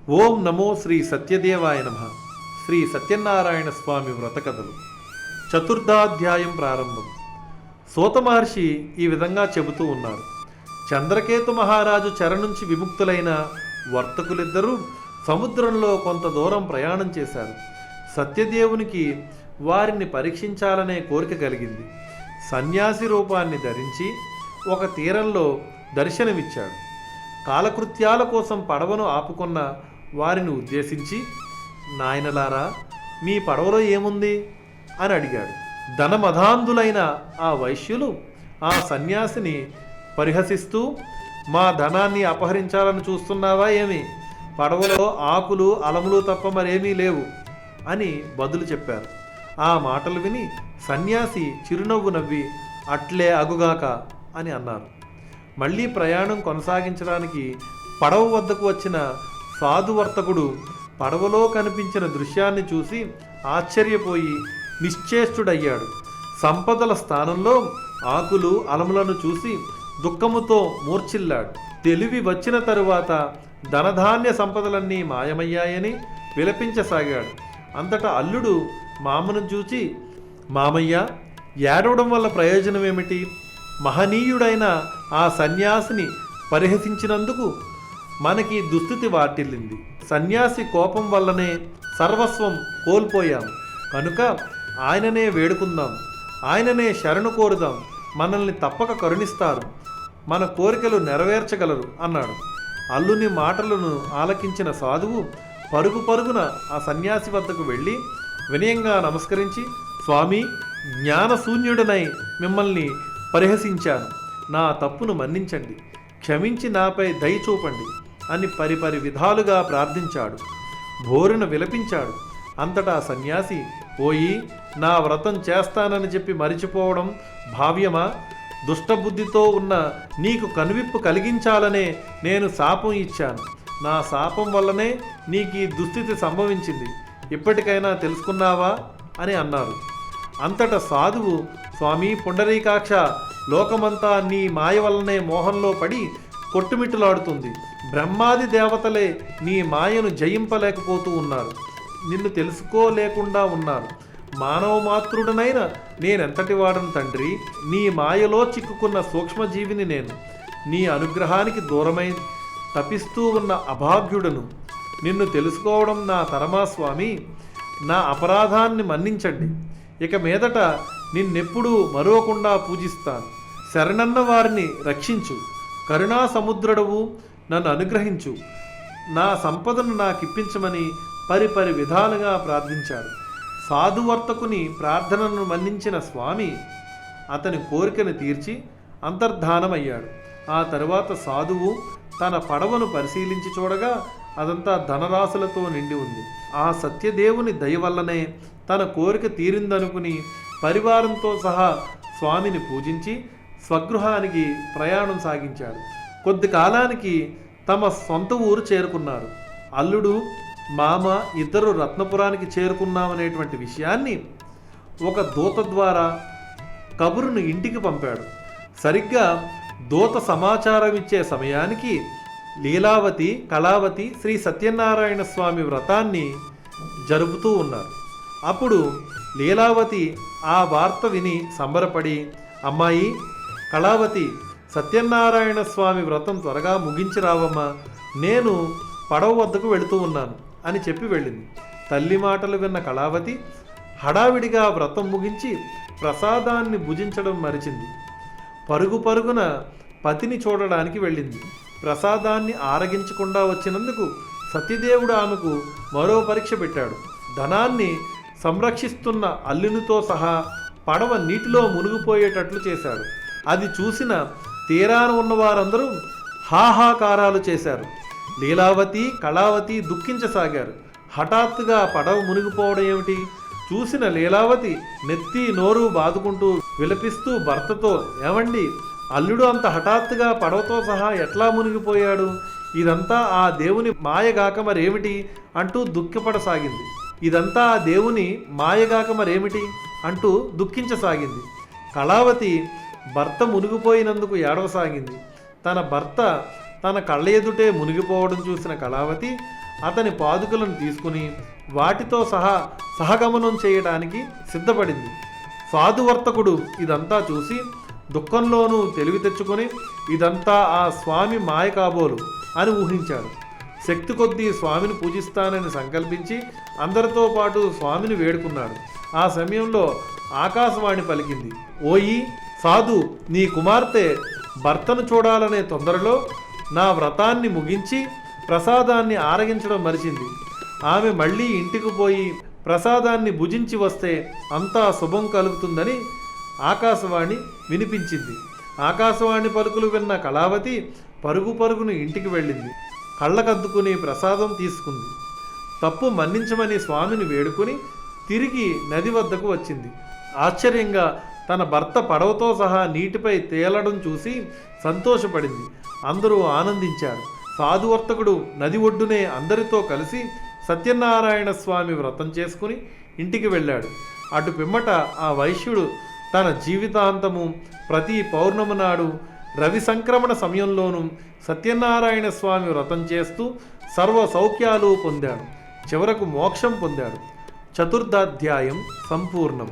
ఓం నమో శ్రీ సత్యదేవాయ నమః. శ్రీ సత్యనారాయణ స్వామి వ్రతకథలు చతుర్థాధ్యాయం ప్రారంభం. సూత మహర్షి ఈ విధంగా చెబుతూ ఉన్నారు. చంద్రకేతు మహారాజు చెర నుంచి విముక్తులైన వర్తకులిద్దరూ సముద్రంలో కొంత దూరం ప్రయాణం చేశారు. సత్యదేవునికి వారిని పరీక్షించాలనే కోరిక కలిగింది. సన్యాసి రూపాన్ని ధరించి ఒక తీరంలో దర్శనమిచ్చాడు. కాలకృత్యాల కోసం పడవను ఆపుకున్న వారిని ఉద్దేశించి, నాయనలారా, మీ పడవలో ఏముంది అని అడిగాడు. ధనమధాంధులైన ఆ వైశ్యులు ఆ సన్యాసిని పరిహసిస్తూ, మా ధనాన్ని అపహరించాలని చూస్తున్నావా ఏమి? పడవలో ఆకులు అలములు తప్ప మరేమీ లేవు అని బదులు చెప్పారు. ఆ మాటలు విని సన్యాసి చిరునవ్వు నవ్వి, అట్లే అగుగాక అని అన్నారు. మళ్ళీ ప్రయాణం కొనసాగించడానికి పడవ వద్దకు వచ్చిన సాధువర్తకుడు పడవలో కనిపించిన దృశ్యాన్ని చూసి ఆశ్చర్యపోయి నిశ్చేష్టుడయ్యాడు. సంపదల స్థానంలో ఆకులు అలములను చూసి దుఃఖముతో మూర్ఛిల్లాడు. తెలివి వచ్చిన తరువాత ధనధాన్య సంపదలన్నీ మాయమయ్యాయని విలపించసాగాడు. అంతటా అల్లుడు మామను చూచి, మామయ్య, ఏడవడం వల్ల ప్రయోజనమేమిటి? మహనీయుడైన ఆ సన్యాసిని పరిహసించినందుకు మనకి దుస్థితి వాటిల్లింది. సన్యాసి కోపం వల్లనే సర్వస్వం కోల్పోయాం. కనుక ఆయననే వేడుకుందాం, ఆయననే శరణు కోరుదాం. మనల్ని తప్పక కరుణిస్తారు, మన కోరికలు నెరవేర్చగలరు అన్నాడు. అల్లుని మాటలను ఆలకించిన సాధువు పరుగు పరుగున ఆ సన్యాసి వద్దకు వెళ్ళి వినయంగా నమస్కరించి, స్వామి, జ్ఞానశూన్యుడనై మిమ్మల్ని పరిహసించాను. నా తప్పును మన్నించండి, క్షమించి నాపై దయ చూపండి అని పరిపరి విధాలుగా ప్రార్థించాడు. భోరున విలపించాడు. అంతటా సన్యాసి, పోయి నా వ్రతం చేస్తానని చెప్పి మరిచిపోవడం భావ్యమా? దుష్టబుద్ధితో ఉన్న నీకు కనువిప్పు కలిగించాలనే నేను శాపం ఇచ్చాను. నా శాపం వల్లనే నీకు ఈ దుస్థితి సంభవించింది. ఇప్పటికైనా తెలుసుకున్నావా అని అన్నారు. అంతటా సాధువు, స్వామి పుండరీకాక్ష, లోకమంతా నీ మాయ వల్లనే మోహంలో పడి కొట్టుమిట్టులాడుతుంది. బ్రహ్మాది దేవతలే నీ మాయను జయింపలేకపోతూ ఉన్నారు, నిన్ను తెలుసుకోలేకుండా ఉన్నారు. మానవ మాతృడనైన నేనెంతటి వాడను తండ్రి? నీ మాయలో చిక్కుకున్న సూక్ష్మజీవిని నేను. నీ అనుగ్రహానికి దూరమై తపిస్తూ ఉన్న అభాగ్యుడను. నిన్ను తెలుసుకోవడం నా తరమా స్వామి? నా అపరాధాన్ని మన్నించండి. ఇక మీదట నిన్నెప్పుడూ మరోకుండా పూజిస్తాను. శరణన్న వారిని రక్షించు. కరుణా సముద్రుడవు, నన్ను అనుగ్రహించు. నా సంపదను నాకిప్పించమని పరిపరి విధాలుగా ప్రార్థించాడు. సాధువర్తకుని ప్రార్థనను మన్నించిన స్వామి అతని కోరికను తీర్చి అంతర్ధానమయ్యాడు. ఆ తరువాత సాధువు తన పడవను పరిశీలించి చూడగా అదంతా ధనరాశులతో నిండి ఉంది. ఆ సత్యదేవుని దయ వల్లనే తన కోరిక తీరిందనుకుని పరివారంతో సహా స్వామిని పూజించి స్వగృహానికి ప్రయాణం సాగించాడు. కొద్ది కాలానికి తమ సొంత ఊరు చేరుకున్నారు. అల్లుడు, మామ ఇద్దరు రత్నపురానికి చేరుకున్నామనేటువంటి విషయాన్ని ఒక దూత ద్వారా కబురును ఇంటికి పంపాడు. సరిగ్గా దూత సమాచారం ఇచ్చే సమయానికి లీలావతి, కళావతి శ్రీ సత్యనారాయణ స్వామి వ్రతాన్ని జరుపుతూ ఉన్నారు. అప్పుడు లీలావతి ఆ వార్త విని సంబరపడి, అమ్మాయి కళావతి, సత్యనారాయణ స్వామి వ్రతం త్వరగా ముగించి రావమ్మా, నేను పడవ వద్దకు వెళుతూ ఉన్నాను అని చెప్పి వెళ్ళింది. తల్లి మాటలు విన్న కళావతి హడావిడిగా వ్రతం ముగించి ప్రసాదాన్ని భుజించడం మరిచింది. పరుగు పరుగున పతిని చూడడానికి వెళ్ళింది. ప్రసాదాన్ని ఆరగించకుండా వచ్చినందుకు సత్యదేవుడు ఆమెకు మరో పరీక్ష పెట్టాడు. ధనాన్ని సంరక్షిస్తున్న అల్లునితో సహా పడవ నీటిలో మునిగిపోయేటట్లు చేశాడు. అది చూసిన తీరాన ఉన్న వారందరూ హాహాకారాలు చేశారు. లీలావతి, కళావతి దుఃఖించసాగారు. హఠాత్తుగా పడవ మునిగిపోవడం ఏమిటి? చూసిన లీలావతి నెత్తి నోరు బాదుకుంటూ విలపిస్తూ భర్తతో, ఏమండి, అల్లుడు అంత హఠాత్తుగా పడవతో సహా ఎట్లా మునిగిపోయాడు? ఇదంతా ఆ దేవుని మాయగాక మరేమిటి అంటూ దుఃఖపడసాగింది. ఇదంతా ఆ దేవుని మాయగాక మరేమిటి అంటూ దుఃఖించసాగింది. కళావతి భర్త మునిగిపోయినందుకు ఏడవసాగింది. తన భర్త తన కళ్ళ ఎదుటే మునిగిపోవడం చూసిన కళావతి అతని పాదుకలను తీసుకుని వాటితో సహగమనం చేయడానికి సిద్ధపడింది. సాధువర్తకుడు ఇదంతా చూసి దుఃఖంలోనూ తెలివి తెచ్చుకొని ఇదంతా ఆ స్వామి మాయ కాబోలు అని ఊహించాడు. శక్తి కొద్దీ స్వామిని పూజిస్తానని సంకల్పించి అందరితో పాటు స్వామిని వేడుకున్నాడు. ఆ సమయంలో ఆకాశవాణి పలికింది, ఓయి సాధు, నీ కుమార్తె భర్తను చూడాలనే తొందరలో నా వ్రతాన్ని ముగించి ప్రసాదాన్ని ఆరగించడం మరిచింది. ఆమె మళ్ళీ ఇంటికి పోయి ప్రసాదాన్ని భుజించి వస్తే అంతా శుభం కలుగుతుందని ఆకాశవాణి వినిపించింది. ఆకాశవాణి పలుకులు విన్న కళావతి పరుగు పరుగును ఇంటికి వెళ్ళింది. కళ్ళకద్దుకుని ప్రసాదం తీసుకుంది. తప్పు మన్నించమని స్వామిని వేడుకొని తిరిగి నది వద్దకు వచ్చింది. ఆశ్చర్యంగా తన భర్త పడవతో సహా నీటిపై తేలడం చూసి సంతోషపడింది. అందరూ ఆనందించారు. సాధువర్తకుడు నది ఒడ్డునే అందరితో కలిసి సత్యనారాయణ స్వామి వ్రతం చేసుకుని ఇంటికి వెళ్ళాడు. అటు పిమ్మట ఆ వైశ్యుడు తన జీవితాంతము ప్రతి పౌర్ణమి నాడు రవి సంక్రమణ సమయంలోనూ సత్యనారాయణ స్వామి వ్రతం చేస్తూ సర్వ సౌఖ్యాలు పొందాడు. చివరకు మోక్షం పొందాడు. చతుర్థాధ్యాయం సంపూర్ణం.